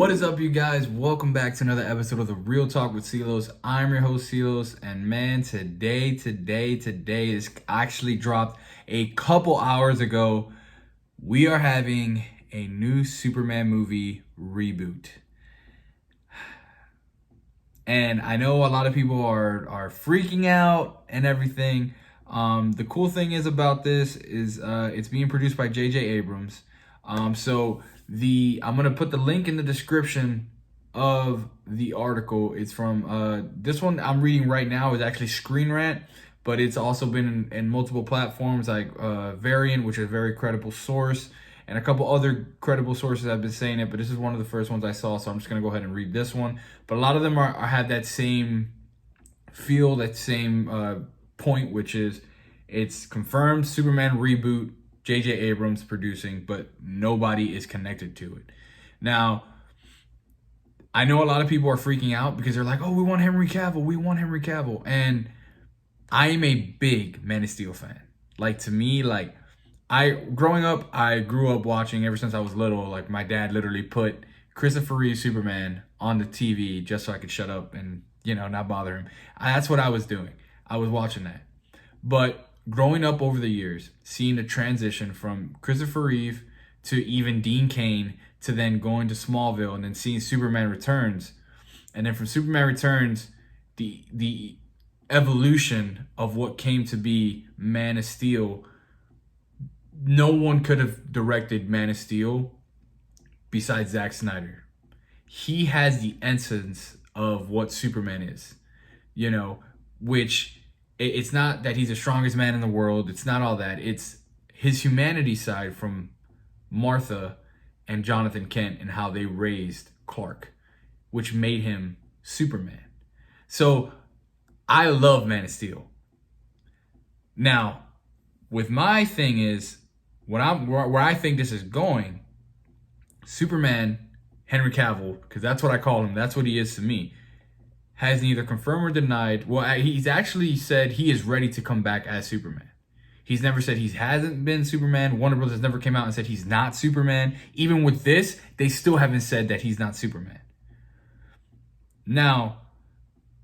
What is up, you guys? Welcome back to another episode of The Real Talk with CLos. I'm your host, CLos, and man, today is actually dropped a couple hours ago. We are having a new Superman movie reboot. And I know a lot of people are freaking out and everything. The cool thing is about this is it's being produced by J.J. Abrams. I'm gonna put the link in the description of the article. It's from this one I'm reading right now is actually Screen Rant, but it's also been in multiple platforms like Variant, which is a very credible source, and a couple other credible sources have been saying it. But this is one of the first ones I saw, so I'm just gonna go ahead and read this one. But a lot of them have that same feel, that same point, which is it's confirmed Superman Reboot. J.J. Abrams producing, but nobody is connected to it. Now, I know a lot of people are freaking out because they're like, oh, we want Henry Cavill. And I am a big Man of Steel fan. Like, to me, like, growing up, I grew up watching ever since I was little. Like, my dad literally put Christopher Reeve Superman on the TV just so I could shut up and, not bother him. That's what I was doing. I was watching that. But growing up over the years, seeing the transition from Christopher Reeve to even Dean Cain to then going to Smallville and then seeing Superman Returns, and then from Superman Returns, the evolution of what came to be Man of Steel. No one could have directed Man of Steel besides Zack Snyder. He has the essence of what Superman is, which it's not that he's the strongest man in the world. It's not all that. It's his humanity side from Martha and Jonathan Kent and how they raised Clark, which made him Superman. So I love Man of Steel. Now, with my thing is, where I think this is going, Superman, Henry Cavill, because that's what I call him. That's what he is to me. Has neither confirmed or denied. Well, he's actually said he is ready to come back as Superman. He's never said he hasn't been Superman. Warner Bros. Has never come out and said he's not Superman. Even with this, they still haven't said that he's not Superman. Now,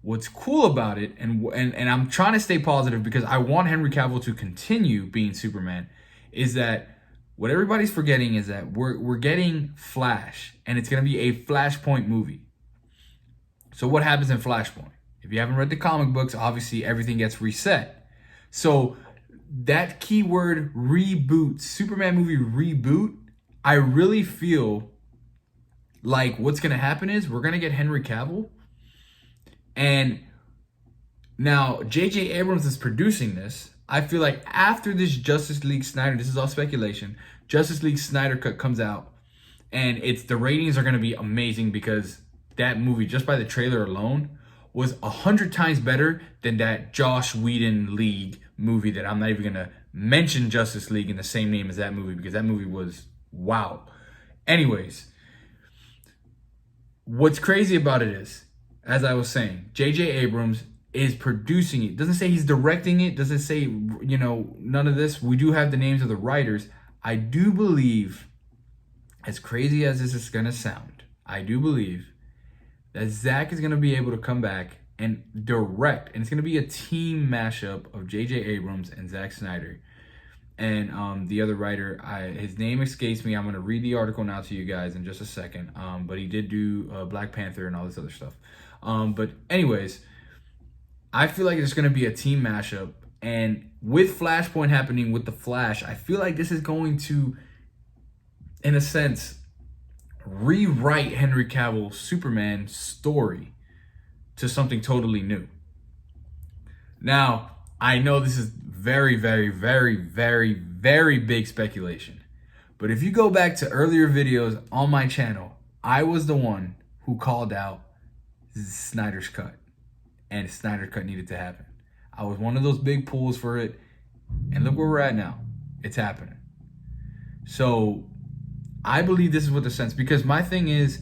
what's cool about it, and I'm trying to stay positive because I want Henry Cavill to continue being Superman, is that what everybody's forgetting is that we're getting Flash, and it's going to be a Flashpoint movie. So what happens in Flashpoint? If you haven't read the comic books, obviously everything gets reset. So that keyword reboot, Superman movie reboot, I really feel like what's going to happen is we're going to get Henry Cavill. And now J.J. Abrams is producing this. I feel like after this Justice League Snyder, this is all speculation, Justice League Snyder Cut comes out, and the ratings are going to be amazing because that movie, just by the trailer alone, was 100 times better than that Joss Whedon League movie that I'm not even going to mention Justice League in the same name as that movie because that movie was wow. Anyways, what's crazy about it is, as I was saying, J.J. Abrams is producing it. Doesn't say he's directing it. Doesn't say, none of this. We do have the names of the writers. I do believe, as crazy as this is going to sound, I do believe that Zach is going to be able to come back and direct. And it's going to be a team mashup of J.J. Abrams and Zack Snyder. And the other writer, his name escapes me. I'm going to read the article now to you guys in just a second. But he did do Black Panther and all this other stuff. But anyways, I feel like it's going to be a team mashup. And with Flashpoint happening with the Flash, I feel like this is going to, in a sense, rewrite Henry Cavill's Superman story to something totally new. Now, I know this is very, very, very, very, very big speculation. But if you go back to earlier videos on my channel, I was the one who called out Snyder's Cut. And Snyder's Cut needed to happen. I was one of those big pulls for it. And look where we're at now. It's happening. So I believe this is what the sense, because my thing is,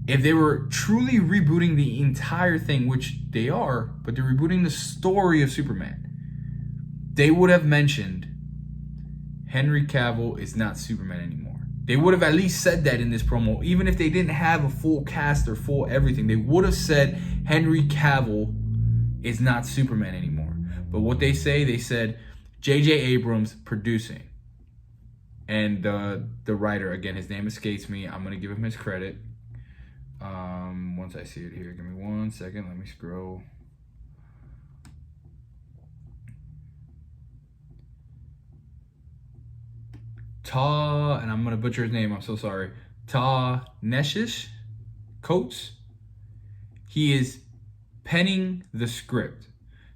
if they were truly rebooting the entire thing, which they are, but they're rebooting the story of Superman, they would have mentioned Henry Cavill is not Superman anymore. They would have at least said that in this promo. Even if they didn't have a full cast or full everything, they would have said Henry Cavill is not Superman anymore. But what they said J.J. Abrams producing. And the writer, again, his name escapes me. I'm going to give him his credit. Once I see it here, give me 1 second. Let me scroll. And I'm going to butcher his name. I'm so sorry. Ta-Nehisi Coates. He is penning the script.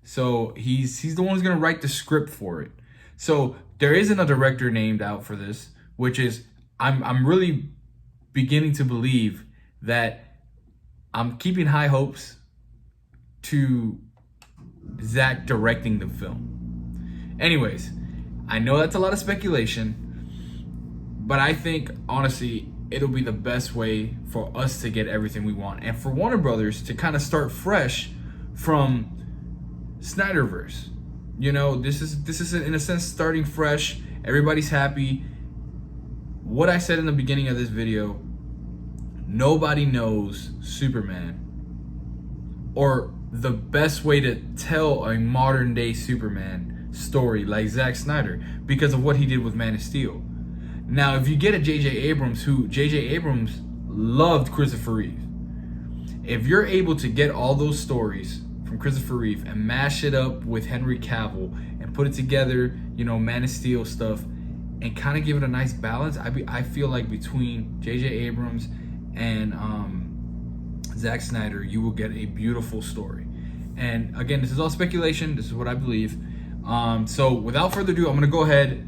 So he's the one who's going to write the script for it. So there isn't a director named out for this, which is, I'm really beginning to believe that I'm keeping high hopes to Zack directing the film. Anyways, I know that's a lot of speculation, but I think, honestly, it'll be the best way for us to get everything we want. And for Warner Brothers to kind of start fresh from Snyderverse. You know, this is in a sense starting fresh. Everybody's happy. What I said in the beginning of this video, nobody knows Superman or the best way to tell a modern day Superman story like Zack Snyder because of what he did with Man of Steel. Now, if you get a J.J. Abrams, who J.J. Abrams loved Christopher Reeve, if you're able to get all those stories from Christopher Reeve and mash it up with Henry Cavill and put it together, you know, Man of Steel stuff, and kind of give it a nice balance, I feel like between J.J. Abrams and Zack Snyder, you will get a beautiful story. And again, this is all speculation. This is what I believe. So without further ado, I'm going to go ahead,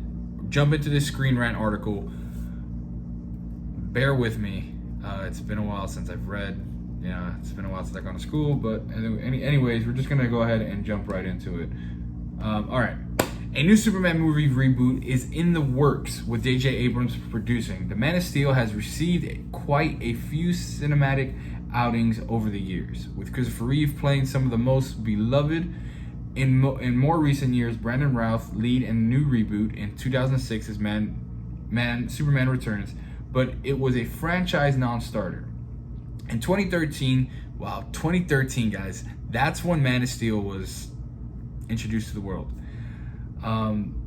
jump into this Screen Rant article. Bear with me. It's been a while since I've read. Yeah, it's been a while since I've gone to school. But anyways, we're just going to go ahead and jump right into it. All right. A new Superman movie reboot is in the works with J.J. Abrams producing. The Man of Steel has received quite a few cinematic outings over the years, with Christopher Reeve playing some of the most beloved. In more recent years, Brandon Routh lead in a new reboot in 2006's Superman Returns, but it was a franchise non-starter. In 2013, wow, 2013, guys, that's when Man of Steel was introduced to the world.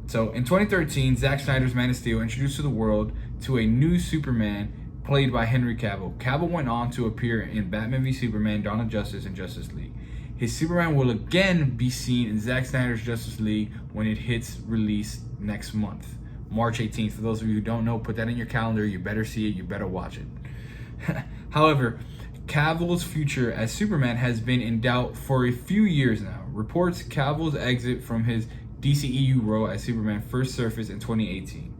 So in 2013, Zack Snyder's Man of Steel introduced to the world to a new Superman played by Henry Cavill. Cavill went on to appear in Batman v Superman, Dawn of Justice, and Justice League. His Superman will again be seen in Zack Snyder's Justice League when it hits release next month, March 18th. For those of you who don't know, put that in your calendar. You better see it. You better watch it. However, Cavill's future as Superman has been in doubt for a few years now. Reports Cavill's exit from his DCEU role as Superman first surfaced in 2018.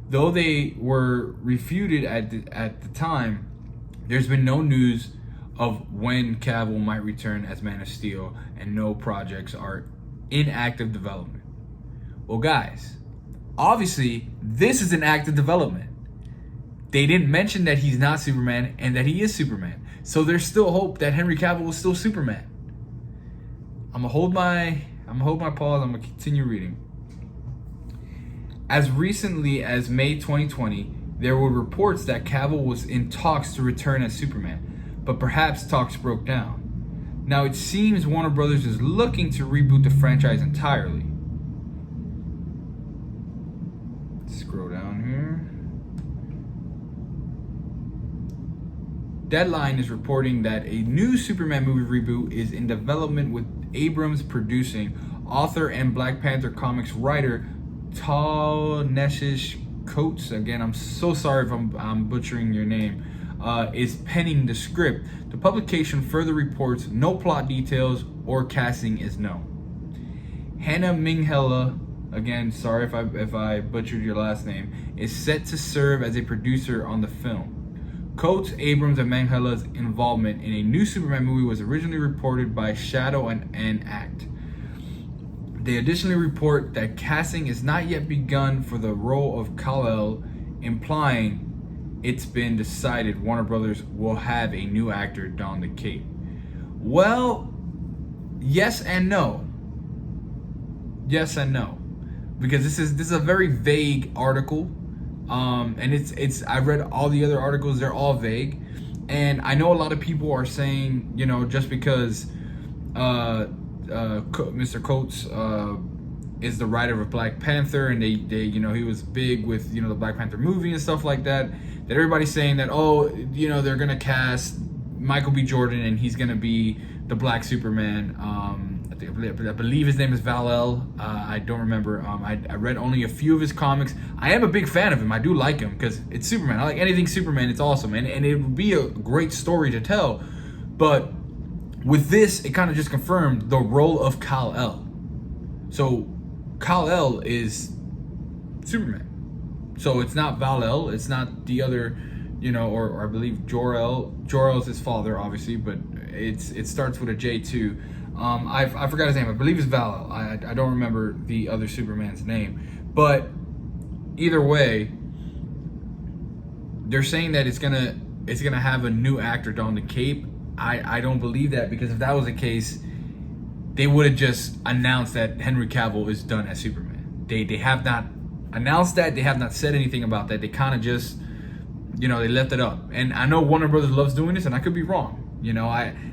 Though they were refuted at the time, there's been no news of when Cavill might return as Man of Steel, and no projects are in active development. Well, guys, obviously this is in active development. They didn't mention that he's not Superman and that he is Superman. So there's still hope that Henry Cavill is still Superman. I'm gonna hold my pause. I'm gonna continue reading. As recently as May 2020, there were reports that Cavill was in talks to return as Superman, but perhaps talks broke down. Now it seems Warner Brothers is looking to reboot the franchise entirely. Scroll down here. Deadline is reporting that a new Superman movie reboot is in development, with Abrams producing. Author and Black Panther comics writer Ta-Nehisi Coates, again, I'm so sorry if I'm butchering your name, is penning the script. The publication further reports no plot details or casting is known. Hannah Minghella, again, sorry if I butchered your last name, is set to serve as a producer on the film. Coates, Abrams, and Manghella's involvement in a new Superman movie was originally reported by Shadow and Act. They additionally report that casting is not yet begun for the role of Kal-El, implying it's been decided Warner Brothers will have a new actor don the cape. Well, yes and no. Yes and no. Because this is a very vague article. And I read all the other articles, they're all vague. And I know a lot of people are saying, just because Mr. Coates is the writer of Black Panther, and they he was big with the Black Panther movie and stuff like that. That everybody's saying that they're gonna cast Michael B. Jordan and he's gonna be the Black Superman. I believe his name is Val-El. I don't remember. I read only a few of his comics. I am a big fan of him. I do like him because it's Superman. I like anything Superman. It's awesome, and it would be a great story to tell. But with this, it kind of just confirmed the role of Kal-El. So Kal-El is Superman. So it's not Val-El. It's not the other, or I believe Jor-El. Jor-El is his father, obviously, but it starts with a J too. I forgot his name. I believe it's Val-El. I don't remember the other Superman's name. But either way, they're saying that it's gonna have a new actor don the cape. I don't believe that, because if that was the case, they would have just announced that Henry Cavill is done as Superman. They have not announced that. They have not said anything about that. They kind of just, they left it up. And I know Warner Brothers loves doing this, and I could be wrong.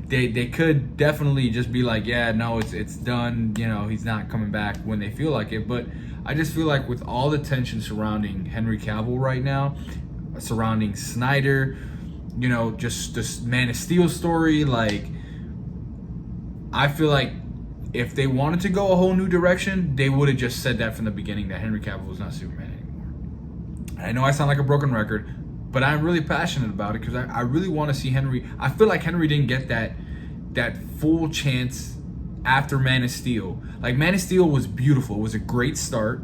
They could definitely just be like, yeah, no, it's done. He's not coming back when they feel like it. But I just feel like with all the tension surrounding Henry Cavill right now, surrounding Snyder, just this Man of Steel story, like, I feel like if they wanted to go a whole new direction, they would have just said that from the beginning, that Henry Cavill was not Superman anymore. I know I sound like a broken record, but I'm really passionate about it because I really want to see Henry. I feel like Henry didn't get that full chance after Man of Steel. Like, Man of Steel was beautiful. It was a great start.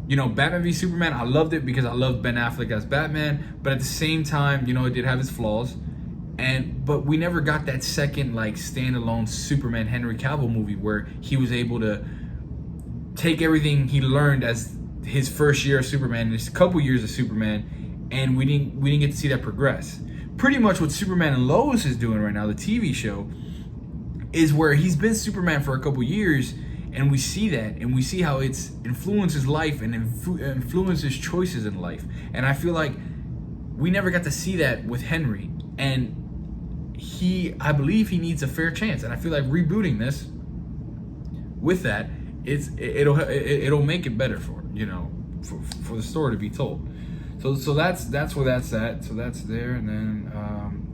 Batman v Superman, I loved it because I loved Ben Affleck as Batman, but at the same time, it did have its flaws. But we never got that second, like, standalone Superman Henry Cavill movie where he was able to take everything he learned as his first year of Superman, his couple years of Superman, and we didn't get to see that progress. Pretty much what Superman and Lois is doing right now, the TV show, is where he's been Superman for a couple years, and we see that, and we see how it's influenced his life and influenced his choices in life. And I feel like we never got to see that with Henry, and I believe he needs a fair chance. And I feel like rebooting this with that, it'll make it better for the story to be told. So that's where that's at. So that's there, and then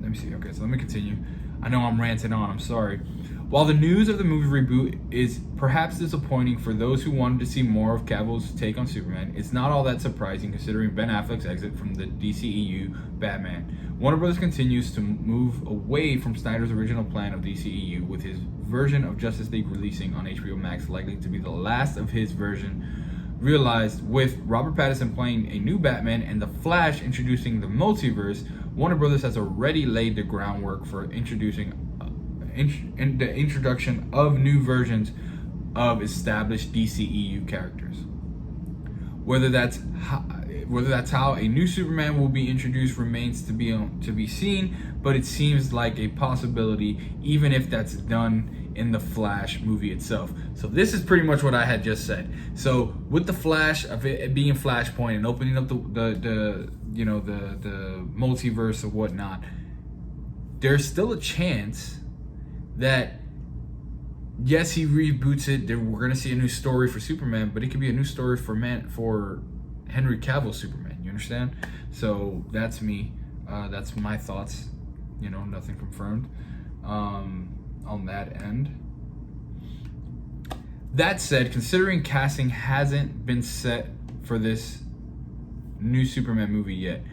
let me see. Okay, so let me continue. I know I'm ranting on. I'm sorry. While the news of the movie reboot is perhaps disappointing for those who wanted to see more of Cavill's take on Superman, it's not all that surprising considering Ben Affleck's exit from the DCEU Batman. Warner Bros. Continues to move away from Snyder's original plan of DCEU, with his version of Justice League releasing on HBO Max likely to be the last of his version realized. With Robert Pattinson playing a new Batman and The Flash introducing the multiverse, Warner Bros. Has already laid the groundwork for the introduction of new versions of established DCEU characters. Whether that's how a new Superman will be introduced remains to be seen, but it seems like a possibility, even if that's done in the Flash movie itself. So this is pretty much what I had just said. So with the Flash of it being Flashpoint and opening up the multiverse or whatnot, there's still a chance that yes, he reboots it. We're gonna see a new story for Superman, but it could be a new story for Henry Cavill Superman. You understand? So that's me. That's my thoughts. Nothing confirmed on that end. That said, considering casting hasn't been set for this new Superman movie yet,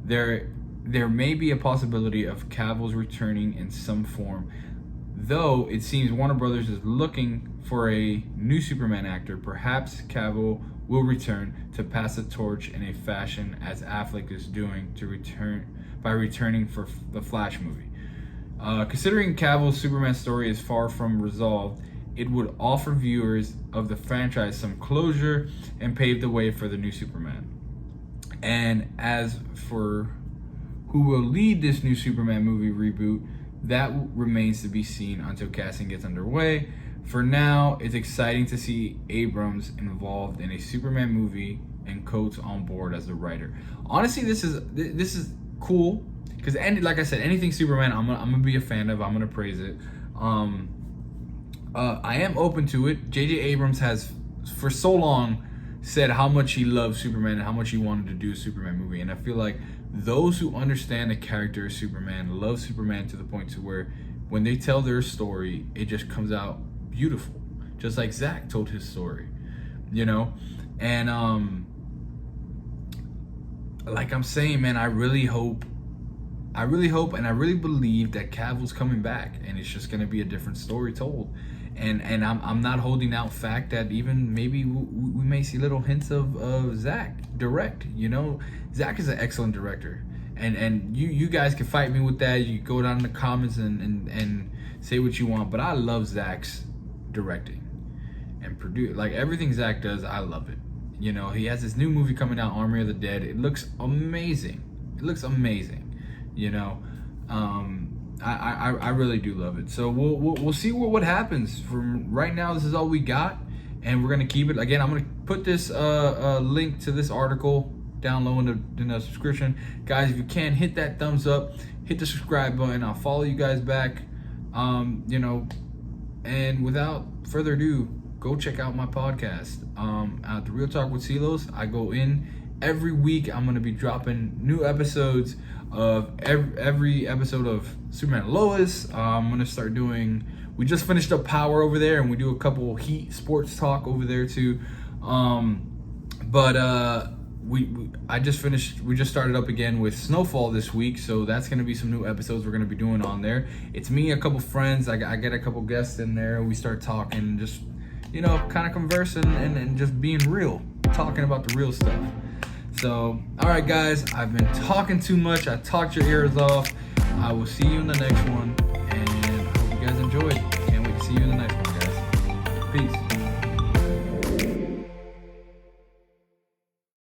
there may be a possibility of Cavill's returning in some form. Though it seems Warner Brothers is looking for a new Superman actor, perhaps Cavill will return to pass the torch in a fashion as Affleck is doing by returning for the Flash movie. Considering Cavill's Superman story is far from resolved, it would offer viewers of the franchise some closure and pave the way for the new Superman. And as for who will lead this new Superman movie reboot, that remains to be seen until casting gets underway. For now, it's exciting to see Abrams involved in a Superman movie and Coates on board as the writer. Honestly, this is cool because, like I said, anything Superman, I'm gonna be a fan of. I'm gonna praise it. I am open to it. J.J. Abrams has for so long said how much he loves Superman and how much he wanted to do a Superman movie, and I feel like those who understand the character of Superman love Superman to the point to where when they tell their story, it just comes out beautiful, just like Zach told his story, and like I'm saying, man, I really hope and I really believe that Cavill's coming back and it's just gonna be a different story told. And I'm not holding out fact that even maybe we may see little hints of Zach direct. Zach is an excellent director, and you guys can fight me with that. You go down in the comments and say what you want, but I love Zach's directing and produce. Like everything Zach does, I love it. He has this new movie coming out, Army of the Dead. It looks amazing. I really do love it. So we'll see what happens. From right now, this is all we got, and we're gonna keep it. Again, I'm gonna put this link to this article down low in the description, guys. If you can, hit that thumbs up, hit the subscribe button. I'll follow you guys back. And without further ado, go check out my podcast at The Real Talk with CLos. I go in every week. I'm gonna be dropping new episodes of every episode of Superman and Lois. I'm gonna start doing. We just finished up Power over there, and we do a couple Heat sports talk over there too. I just finished. We just started up again with Snowfall this week, so that's gonna be some new episodes we're gonna be doing on there. It's me, a couple friends. I get a couple guests in there. We start talking, just kind of conversing and just being real, talking about the real stuff. So, all right, guys, I've been talking too much. I talked your ears off. I will see you in the next one, and I hope you guys enjoyed.